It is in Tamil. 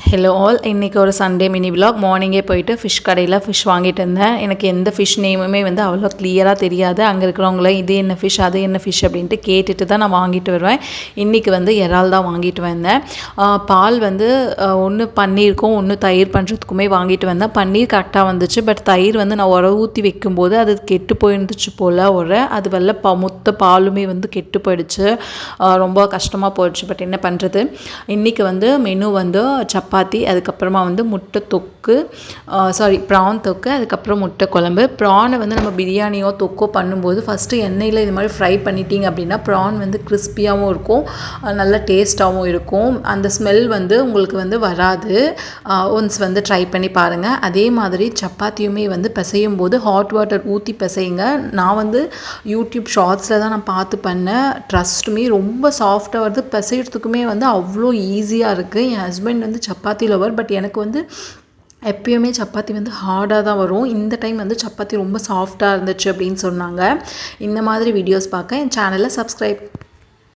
ஹலோ ஆல், இன்றைக்கி ஒரு சண்டே மினி விலாக். மார்னிங்கே போயிட்டு ஃபிஷ் கடையில் ஃபிஷ் வாங்கிட்டு இருந்தேன். எனக்கு எந்த ஃபிஷ் நேமுமே வந்து அவ்வளோ கிளியராக தெரியாது. அங்கே இருக்கிறவங்கள இது என்ன ஃபிஷ் அது என்ன ஃபிஷ் அப்படின்ட்டு கேட்டுட்டு தான் நான் வாங்கிட்டு வருவேன். இன்றைக்கி வந்து இறால் தான் வாங்கிட்டு வந்தேன். பால் வந்து ஒன்று பன்னீருக்கும் ஒன்று தயிர் பண்ணுறதுக்குமே வாங்கிட்டு வந்தேன். பன்னீர் கரெக்டாக வந்துச்சு. பட் தயிர் வந்து நான் ஊற்றி வைக்கும்போது அது கெட்டு போயிருந்துச்சு போல். அது வெள்ளை மொத்த பாலுமே வந்து கெட்டு போயிடுச்சு. ரொம்ப கஷ்டமாக போயிடுச்சு. பட் என்ன பண்ணுறது, இன்றைக்கி வந்து மெனு வந்து சப்பாத்தி, அதுக்கப்புறமா வந்து முட்டை தொக்கு, ப்ரான் தொக்கு, அதுக்கப்புறம் முட்டை குழம்பு. ப்ரானை வந்து நம்ம பிரியாணியோ தொக்கோ பண்ணும்போது ஃபஸ்ட்டு எண்ணெயில் இது மாதிரி ஃப்ரை பண்ணிட்டீங்க அப்படின்னா ப்ரான் வந்து கிறிஸ்பியாகவும் இருக்கும், நல்ல டேஸ்ட்டாகவும் இருக்கும். அந்த ஸ்மெல் வந்து உங்களுக்கு வந்து வராது. ஒன்ஸ் வந்து ட்ரை பண்ணி பாருங்கள். அதே மாதிரி சப்பாத்தியுமே வந்து பிசையும் போது ஹாட் வாட்டர் ஊற்றி பிசையுங்க. நான் வந்து யூடியூப் ஷார்ட்ஸில் தான் நான் பார்த்து பண்ணேன். ட்ரஸ்ட்டுமே ரொம்ப சாஃப்டாக வருது. பிசைகிறதுக்குமே வந்து அவ்வளோ ஈஸியாக இருக்குது. என் ஹஸ்பண்ட் வந்து சப்பாத்தி லவர். பட் எனக்கு வந்து எப்பயுமே சப்பாத்தி வந்து ஹார்டாக தான் வரும். இந்த டைம் வந்து சப்பாத்தி ரொம்ப சாஃப்டாக இருந்துச்சு அப்படின்னு சொன்னாங்க. இந்த மாதிரி வீடியோஸ் பார்க்க என் சேனலை சப்ஸ்கிரைப்